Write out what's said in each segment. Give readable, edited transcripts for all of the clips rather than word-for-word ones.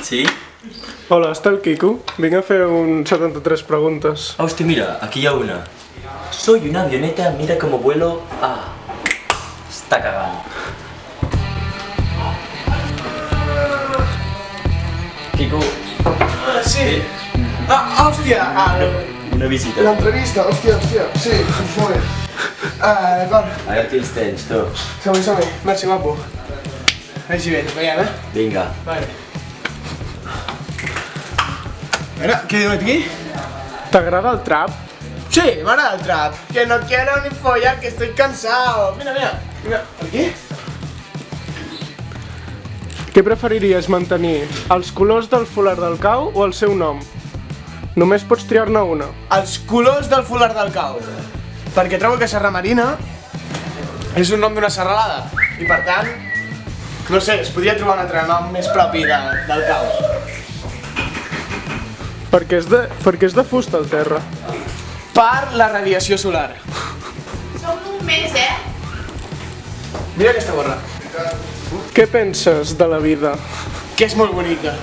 Sí? Hola, està el Quico. Vinc a fer un 73 preguntes. Hostia, mira, aquí hay una. Soy una avioneta, mira cómo vuelo. Ah, está cagando. Quico. Sí. Hòstia! Una visita. L'entrevista, hòstia, sí, molt bé. D'acord, Ara tens temps, tu. som-hi, merci guapo. Vagi bé, veiem, Vinga. Vale. A veure, què diu aquí? T'agrada el trap? Sí, m'agrada el trap. Que no quiero ni follar, que estoy cansado. Mira, aquí? Què preferiries mantenir? Els colors del fular del cau o el seu nom? Només pots triar-ne una. Els colors del fular del cau. Perquè trobo que Serra Marina és un nom d'una serralada. I per tant, no sé, es podria trobar un altre nom més propi del cau. Perquè és de fusta el terra. Per la radiació solar. Som un mes, Mira aquesta gorra, Què penses de la vida? que és molt bonica.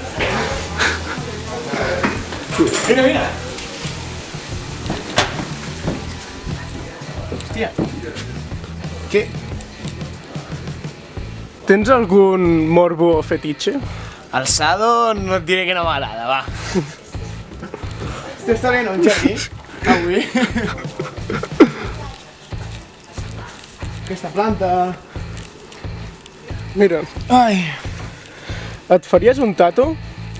Mira. Hòstia. Què? Tens algun morbo o fetitxe? Alçado no et diré que no m'agrada, va. Està bé, no, en Jerry? Avui. Aquesta planta... Mira, Ai... et faries un tato?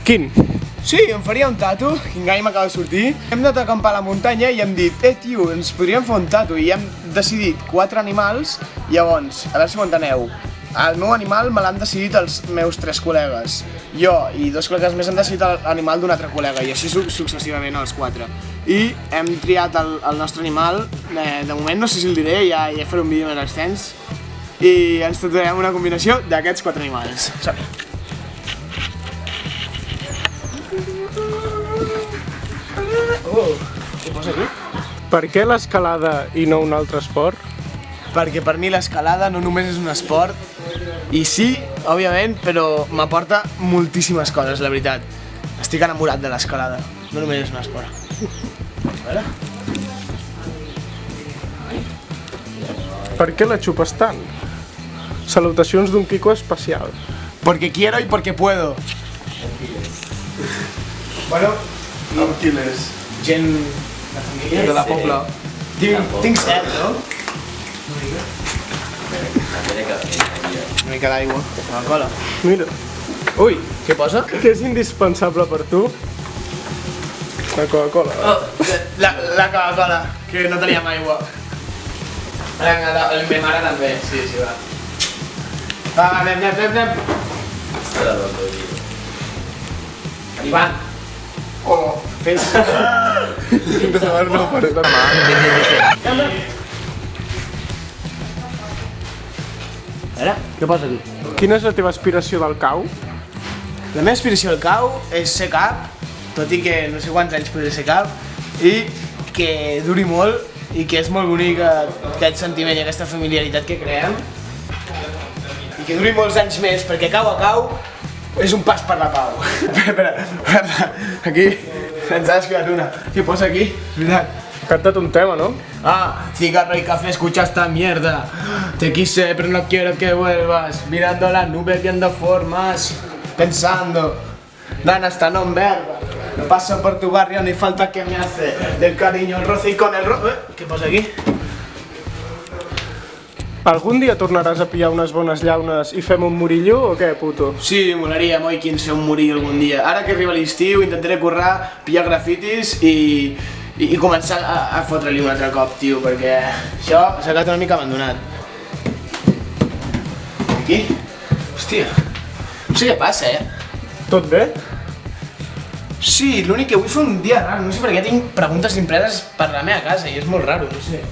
Quin? Sí, em faria un tatu, Kingai m'acaba de sortir. Hem anat a acampar a la muntanya i hem dit tio, ens podríem fer un tatu. I hem decidit 4 animals, llavors, a veure si ho enteneu. El meu animal me l'han decidit els meus 3 col·legues. Jo i 2 col·legues més han decidit l'animal d'un altre col·lega, i així successivament els 4. I hem triat el nostre animal, de moment no sé si el diré, ja faré un vídeo més extens. I ens tatuarem una combinació d'aquests 4 animals. Som-hi. Què posa aquí? Per què l'escalada i no un altre esport? Perquè per mi l'escalada no només és un esport, i sí, òbviament, però m'aporta moltíssimes coses, la veritat. Estic enamorat de l'escalada, no només és un esport. A veure... Per què la xupes tant? Salutacions d'un Quico especial. Porque quiero y porque puedo. Bueno, Amb qui és? gent de família, de la Pobla. Tinc set, no? Una mica d'aigua, Coca-Cola. Mira, Ui, què posa? què és indispensable per tu? La Coca-Cola. La Coca-Cola, que no teníem aigua. La meva mare també, sí, va. Va, anem. Ivan. Oh, fes. Empezó a ver una pared de mà. A veure, què posa aquí? Quina és la teva aspiració del cau? La meva aspiració al cau és ser cap, tot i que no sé quants anys podré ser cap, i que duri molt, i que és molt bonic aquest sentiment i aquesta familiaritat que creem, i que duri molts anys més, perquè cau a cau és un pas per la pau. Espera, aquí ens ha descuidat una. Què posa aquí? És veritat. Canta't un tema, no? Ah, cigarro y café, escucha esta mierda. Te quise, pero no quiero que vuelvas. Mirando las nubes, viendo formas, pensando. Dan hasta no verba. No paso por tu barrio, ni falta que me hace. Del cariño, el roce y con el ¿Qué pasa aquí? Algun dia tornaràs a pillar unes bones llaunes i fem un murillo o què, puto? Sí, molaria molt quin ser un morir algun dia. Ara que arriba l'estiu intentaré currar, pillar grafitis i començar a fotre-li un altre cop, tio, perquè això s'ha quedat una mica abandonat. Aquí? Hòstia, no sé què passa, Tot bé? Sí, l'únic que avui fa un dia raro, no sé per què tinc preguntes impreses per la meva casa i és molt raro, no sé.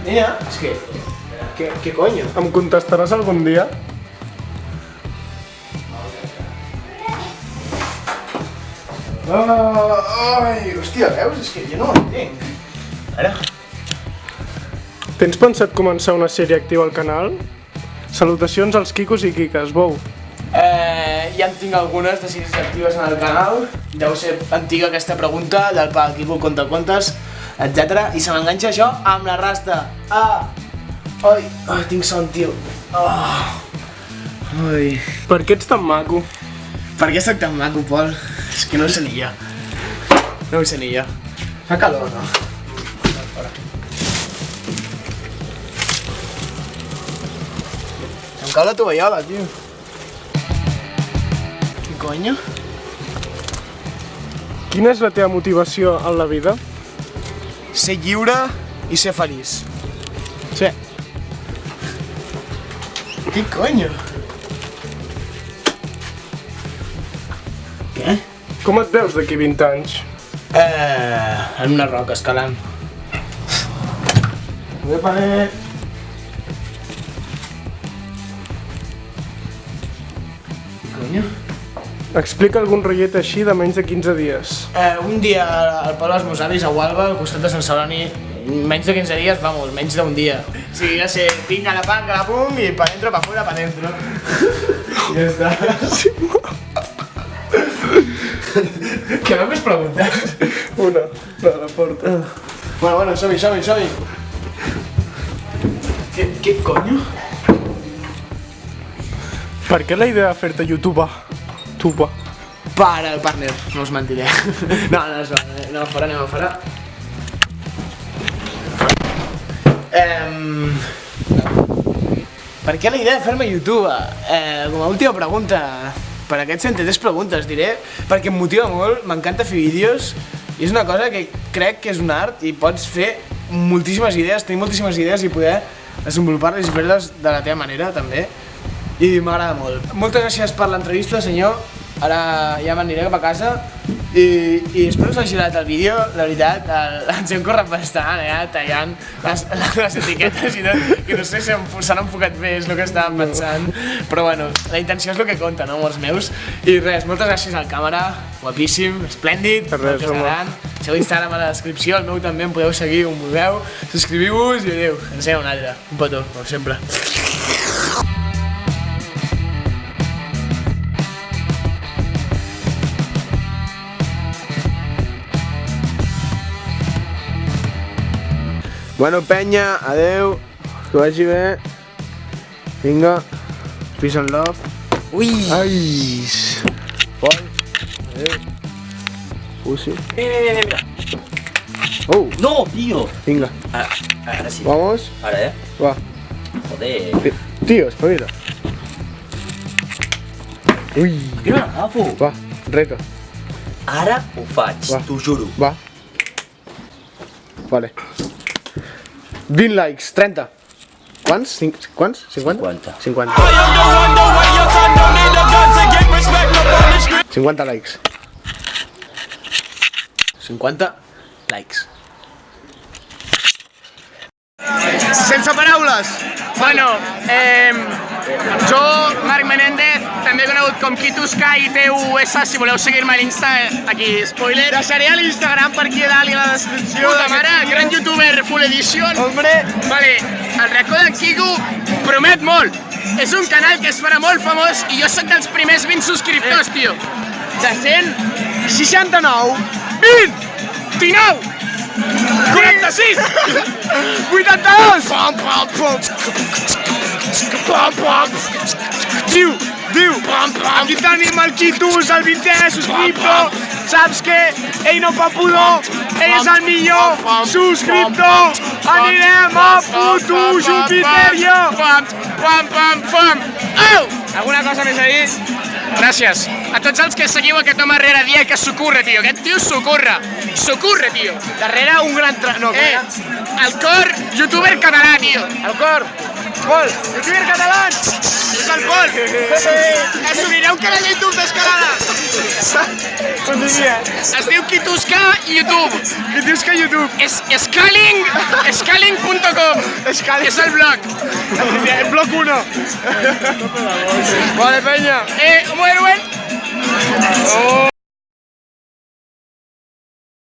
Mira, és que... Què coño? Em contestaràs algun dia? Ai, hòstia, veus? És que jo no ho entenc. A veure... Tens pensat començar una sèrie activa al canal? Salutacions als Quicos i Quiques, Bou. Ja en tinc algunes de sèries actives en el canal. Deu ser antiga aquesta pregunta del Pal Quico conta contes, etc. I se m'enganxa això amb la rasta. Ai, tinc son, tio. Ai. Per què ets tan maco? Per què soc tan maco, Pol? És que no ho sé ni jo. No ho sé ni jo. Fa calor, no? Em cau la tovallola, tio. Què coño? Quina és la teva motivació en la vida? Ser lliure i ser feliç. Sí. Què coño? Què? Com et veus d'aquí 20 anys? En una roca, escalant. Paret. Què coño? Explica algun rotllet així de menys de 15 dies. Un dia al Pol dels meus avis, a Gualba, al costat de Sant Celoni, menys de 15 dies, vamos, menys d'un dia. Sí, ja sé, pinga la pan, que la pum, i pa dentro, pa fuera, pa dentro. Ja està. Què m'has preguntat? Una, la de la porta. Bueno, som-hi. Què coño? Per què la idea de fer-te youtuber? Tuba. Para el partner, no us mentiré. No, anem a fora. Per què la idea de fer-me youtuber? Com a última pregunta, per aquests 103 preguntes diré, perquè em motiva molt, m'encanta fer vídeos i és una cosa que crec que és un art i pots fer moltíssimes idees, tenir moltíssimes idees i poder desenvolupar-les i fer-les de la teva manera també. I m'agrada molt. Moltes gràcies per l'entrevista, senyor. Ara ja m'aniré cap a casa i espero que us hagi agradat el vídeo. La veritat, ens hem corret bastant, tallant les etiquetes i tot, que no sé si s'han enfocat bé, és el que estàvem pensant. Però bueno, la intenció és el que compta, no, amb els meus. I res, moltes gràcies al càmera, guapíssim, esplèndid, res, home. el seu Instagram a la descripció, el meu també, em podeu seguir on vulgueu. Subscriviu-vos i adéu, ens veiem un altre. Un petó, com sempre. Bueno, penya, adeu, que vagi bé. Vinga, peace and love. Ui! Ai! Pol, adeu. Pussy. Mira. Oh, No, tío. vinga, Ahora sí. vamos. Ahora, Va. Joder. Tío, espavila. Ui, ¿Qué no l'agafo? va, reto, Ara ho faig, Va. t'ho juro. va. Vale. 20 likes, 30. Quants? Quants? 50? 50. 50 likes. 50 likes. Sense paraules! Bueno, jo, Marc Menéndez, també conegut com Kituska i TUS, si voleu seguir-me a l'Insta, aquí, spoiler. Deixaré a l'Instagram per aquí a dalt i a la descripció. Puta mare, gran youtuber full edition. Hombre! Vale, el racó d'en Quico promet molt. És un canal que es farà molt famós i jo soc dels primers 20 subscriptors, tio. De 169, 20! 19! 46! 82! Diu, aquí tenim el Quitus, el 20è subscriptor. Saps què? Ell no fa pudor, ell és el millor subscriptor. Anirem a puto Jupiterio. Pam! Au! Alguna cosa més a dir? Gràcies. A tots els que seguiu aquest home darrere dia que s'ocorre, tio. Aquest tio s'ocorre, tio. Darrere un gran... No, El cor, youtuber català, tio. el cor. Pol, youtuber català. És el Pol. Es obrirà un canal de YouTube d'escalada. Com diria? Es diu Kituska YouTube. Quitusca YouTube. És scaling.com. És el blog. Bloc 1. Vale, penya. Bueno. Oh!